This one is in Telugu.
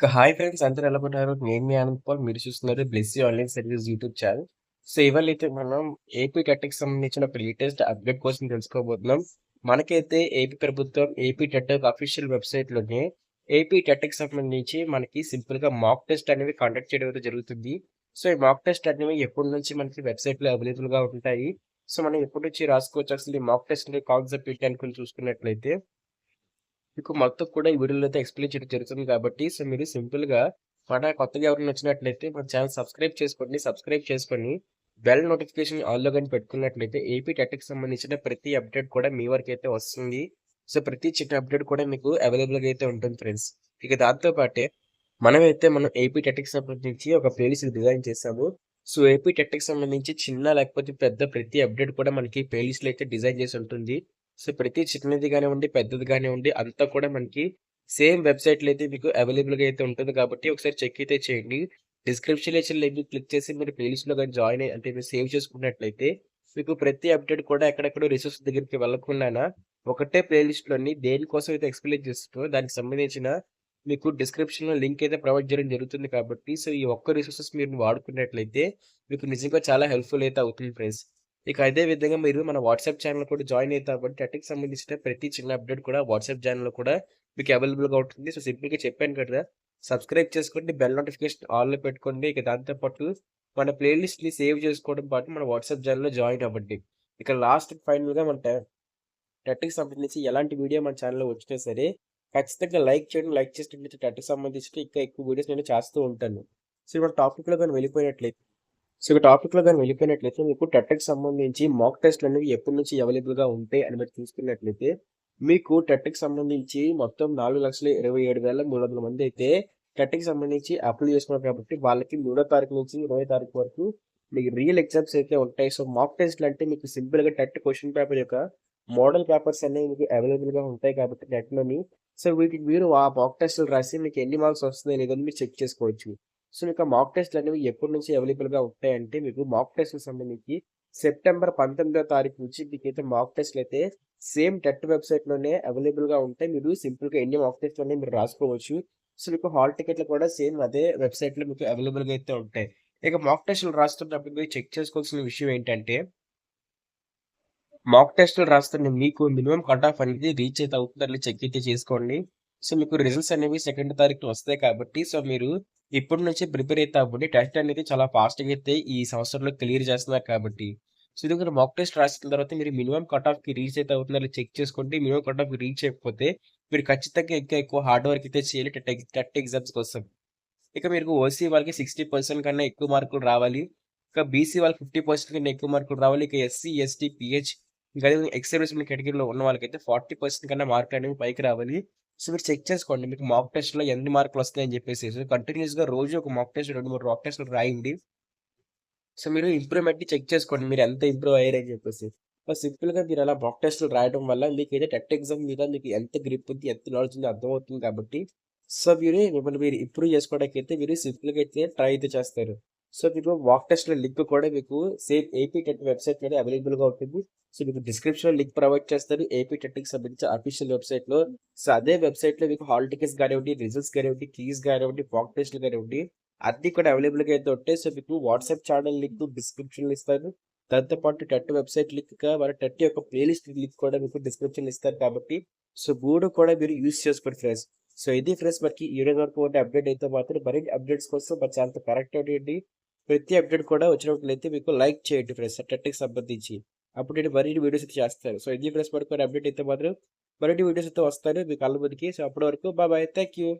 హాయ్ ఫ్రెండ్స్ అందరూ ఎలా ఉన్నారు? నేను మీ ఆనంద్ పాల్. మీరు చూస్తున్నారు Blessy online service YouTube channel. So ఇవాళైతే మనం ఏపీ టెట్‌కి సంబంధించిన ఒక లేటెస్ట్ అప్డేట్ కోసం తెలుసుకోబోతున్నాం. మనకైతే ఏపీ ప్రభుత్వం ఏపీ టెట్ అఫీషియల్ వెబ్‌సైట్‌లోనే ఏపీ టెట్‌కి సంబంధించి మనకి సింపుల్‌గా మాక్ టెస్ట్ అనేవి కండక్ట్ చేయడం అయితే జరుగుతుంది. సో ఈ మాక్ టెస్ట్ అనేవి ఎప్పటి నుంచి మనకి వెబ్‌సైట్‌లో అవైలబుల్‌గా ఉంటాయి. సో మనం ఎప్పటి నుంచి రాసుకోవచ్చు అసలు ఈ మాక్ టెస్ట్ కాన్సెప్ట్ ఏంటి అనుకుని చూసుకున్నట్లయితే మీకు మొత్తం కూడా ఈ వీడియోలో అయితే ఎక్స్‌ప్లెయిన్ చేయడం జరుగుతుంది కాబట్టి, సో మీరు సింపుల్‌గా మన కొత్తగా ఎవరైనా వచ్చినట్లయితే మన ఛానల్ సబ్స్క్రైబ్ చేసుకోండి. సబ్స్క్రైబ్ చేసుకొని బెల్ నోటిఫికేషన్ ఆల్‌లో గాని పెట్టుకున్నట్లయితే ఏపీ టెట్‌కి సంబంధించిన ప్రతి అప్డేట్ కూడా మీ వరకైతే వస్తుంది. సో ప్రతి చిన్న అప్డేట్ కూడా మీకు అవైలబుల్‌గా అయితే ఉంటుంది ఫ్రెండ్స్. ఇక దాంతో పాటే మనం ఏపీ టెట్‌కి సంబంధించి ఒక ప్లేలిస్ట్ డిజైన్ చేసాము. సో ఏపీ టెట్‌కి సంబంధించి చిన్న లేకపోతే పెద్ద ప్రతి అప్డేట్ కూడా మనకి ప్లేలిస్ట్‌లో అయితే డిజైన్ చేసి ఉంటుంది. సో ప్రతి చిన్నది గానివ్వండి, పెద్దది గానివ్వండి అంతా కూడా మనకి సేమ్ వెబ్‌సైట్‌లో అయితే మీకు అవైలబుల్‌గా అయితే ఉంటుంది కాబట్టి ఒకసారి చెక్ అయితే చేయండి. డిస్క్రిప్షన్‌లో ఇచ్చిన లింక్ క్లిక్ చేసి మీరు ప్లేలిస్ట్‌లో గాని జాయిన్ అయ్యి అంటే మీరు సేవ్ చేసుకున్నట్లయితే మీకు ప్రతి అప్డేట్ కూడా ఎక్కడెక్కడో రిసోర్స్ దగ్గరికి వెళ్ళకుండాన ఒకటే ప్లేలిస్ట్‌లోని దేనికోసం అయితే ఎక్స్‌ప్లెయిన్ చేస్తున్నారో దానికి సంబంధించిన మీకు డిస్క్రిప్షన్‌లో లింక్ అయితే ప్రొవైడ్ చేయడం జరుగుతుంది కాబట్టి, సో ఈ ఒక్క రిసోర్సెస్ మీరు వాడుకున్నట్లయితే మీకు నిజంగా చాలా హెల్ప్‌ఫుల్ అయితే అవుతుంది ఫ్రెండ్స్. ఇక అదే విధంగా మీరు మన వాట్సాప్ ఛానెల్ కూడా జాయిన్ అయితారు కాబట్టి టెట్‌కి సంబంధించిన ప్రతి చిన్న అప్డేట్ కూడా వాట్సాప్ ఛానెల్‌లో కూడా మీకు అవైలబుల్‌గా ఉంటుంది. సో సింపుల్‌గా చెప్పాను కదా! సబ్స్క్రైబ్ చేసుకోండి. బెల్ నోటిఫికేషన్ ఆల్‌లో పెట్టుకోండి. ఇక దాంతో పాటు మన ప్లేలిస్ట్‌ని సేవ్ చేసుకోవడం పాటు మన వాట్సాప్ ఛానెల్‌లో జాయిన్ అవ్వండి. ఇక లాస్ట్ ఫైనల్‌గా టెట్‌కి సంబంధించి ఎలాంటి వీడియో మన ఛానెల్‌లో వచ్చినా సరే, ఖచ్చితంగా లైక్ చేయండి. లైక్ చేసినట్లయితే టెట్‌కి సంబంధించిన ఇంకా ఎక్కువ వీడియోస్ నేను చేస్తూ ఉంటాను. సో, ఇవాళ టాపిక్‌లో గాని వెళ్ళిపోయినట్లయితే మీకు టెట్‌కి సంబంధించి మాక్ టెస్ట్‌లనేవి ఎప్పటి నుంచి అవైలబుల్‌గా ఉంటాయి అని మీరు చూసుకున్నట్లయితే, మీకు టెట్‌కి సంబంధించి మొత్తం 4,27,300 మందైతే టెట్‌కి సంబంధించి అప్లై చేసుకున్నారు కాబట్టి, వాళ్ళకి 3 తారీఖు నుంచి 20 తారీఖు వరకు మీకు రియల్ ఎగ్జామ్స్ అయితే ఉంటాయి. సో, మాక్ టెస్ట్‌లంటే మీకు సింపుల్‌గా టెట్ క్వెషన్ పేపర్ యొక్క మోడల్ పేపర్స్ అనేవి మీకు అవైలబుల్‌గా ఉంటాయి కాబట్టి నెట్‌లోని. సో, వీటికి మీరు ఆ మాక్ టెస్ట్‌లు రాసి మీకు ఎన్ని మార్క్స్ వస్తున్నాయి లేదని మీరు చెక్ చేసుకోవచ్చు. సో, మీకు ఆ మాక్ టెస్ట్‌లనేవి ఎప్పటి నుంచి అవైలబుల్‌గా ఉంటాయంటే, మీకు మాక్ టెస్ట్‌కి సంబంధించి సెప్టెంబర్ 19వ తారీఖు నుంచి మీకైతే మాక్ టెస్ట్‌లయితే సేమ్ టెట్ వెబ్‌సైట్‌లోనే అవైలబుల్‌గా ఉంటాయి. మీరు సింపుల్‌గా ఎన్ని మాక్ టెస్ట్‌లనేవి మీరు రాసుకోవచ్చు. సో, మీకు హాల్ టికెట్లు కూడా సేమ్ అదే వెబ్‌సైట్‌లో మీకు అవైలబుల్‌గా అయితే ఉంటాయి. ఇక మాక్ టెస్ట్‌లు రాస్తున్నప్పుడు మీరు చెక్ చేసుకోవాల్సిన విషయం ఏంటంటే మాక్ టెస్ట్‌లు రాస్తున్న మీకు మినిమమ్ కట్ ఆఫ్ అనేది రీచ్ అయితే అవుతుందో లేదో చెక్ అయితే చేసుకోండి. సో, మీకు రిజల్ట్స్ అనేవి సెకండ్ తారీఖున వస్తాయి కాబట్టి, సో, మీరు ఇప్పటి నుంచే ప్రిపేర్ అయితే అవ్వండి. టెస్ట్ అనేది చాలా ఫాస్ట్‌గా అయితే ఈ సంవత్సరంలో క్లియర్ చేస్తున్నారు కాబట్టి. సో, ఇది మీరు మాక్ టెస్ట్ రాసిన తర్వాత మీరు మినిమమ్ కట్ ఆఫ్‌కి రీచ్ అయితే అవుతుందో లేదో చెక్ చేసుకోండి. మినిమమ్ కట్ ఆఫ్‌కి రీచ్ అయ్యకపోతే మీరు ఖచ్చితంగా ఇంకా ఎక్కువ హార్డ్ వర్క్ అయితే చేయాలి టెట్ ఎగ్జామ్స్ కోసం. ఇక మీరు ఓసీ వాళ్ళకి 60% కన్నా ఎక్కువ మార్కులు రావాలి. ఇక బీసీ వాళ్ళకి 50% కన్నా ఎక్కువ మార్కులు రావాలి. ఇక ఎస్సీ, ఎస్టీ, పీహెచ్ ఇంకా అదే ఎక్స్ సర్వీస్‌మెన్ కేటగిరీలో ఉన్న వాళ్ళకైతే 40% కన్నా మార్కులనేవి పైకి రావాలి. సో, మీరు చెక్ చేసుకోండి. మీకు మాక్ టెస్ట్‌లో ఎన్ని మార్కులొస్తాయని జెప్పేసి. సో, కంటిన్యూయస్‌గా రోజు ఒక మాక్ టెస్ట్ 2, 3 మాక్ టెస్ట్‌లు రాయండి. సో, మీరు ఇంప్రూవ్‌మెంట్‌ని చెక్ చేసుకోండి. మీరు ఎంత ఇంప్రూవ్ అయ్యారని జెప్పేసి. సింపుల్‌గా మీరు అలా మాక్ టెస్ట్‌లు రాయడం వల్ల మీకైతే టెట్ ఎగ్జామ్ మీద మీకు ఎంత గ్రిప్ ఉంది, ఎంత నాలెడ్జ్ ఉందో అర్థమవుతుంది కాబట్టి, సో, మిమ్మల్ని మీరు ఇంప్రూవ్ చేసుకోవడానికైతే మీరు సింపుల్‌గా అయితే ట్రై అయితే చేస్తారు. సో, మీకు మాక్ టెస్ట్‌ల లింక్ కూడా మీకు సేమ్ ఏపీ టెట్ వెబ్‌సైట్‌లోనే అవైలబుల్‌గా ఉంటుంది. సో, మీకు డిస్క్రిప్షన్‌లో లింక్ ప్రొవైడ్ చేస్తారు. ఏపీ టెట్‌కి సంబంధించి అఫీషియల్ వెబ్‌సైట్‌లో. సో, అదే వెబ్‌సైట్‌లో మీకు హాల్ టికెట్స్ గానివ్వండి, రిజల్ట్స్ గానివ్వండి, కీస్ గానివ్వండి, మాక్ టెస్ట్‌లు గానివ్వండి అన్నీ కూడా అవైలబుల్‌గా అయితే ఉంటాయి. సో, మీకు వాట్సాప్ ఛానల్ లింక్ డిస్క్రిప్షన్‌లో ఇస్తాను. దాంతో పాటు టెట్ వెబ్‌సైట్ లింక్ మరి టెట్ యొక్క ప్లేలిస్ట్ లింక్ కూడా మీకు డిస్క్రిప్షన్‌లో ఇస్తాను కాబట్టి, సో, 3 కూడా మీరు యూజ్ చేసుకోండి ఫ్రెండ్స్. సో, ఇది ఫ్రెండ్స్ మనకి ఈ రోజు వరకు ఉండే అప్డేట్ అయితే మాత్రం మరిన్ని అప్డేట్స్ కోసం మన ఛానెల్‌తో కనెక్ట్ అవ్వండి. ప్రతి అప్డేట్ కూడా వచ్చినట్లయితే మీకు లైక్ చేయండి ఫ్రెండ్స్ టెట్‌కి సంబంధించి. అప్పుడు నేను మరిన్ని వీడియోస్ అయితే చేస్తాను. సో, ఇది ఫ్రెండ్స్ మనకు అప్డేట్ అయితే మాత్రం మరిన్ని వీడియోస్ అయితే వస్తాను మీ కళ్ళ ముందుకి. సో, అప్పటి వరకు బాయ్. Thank you.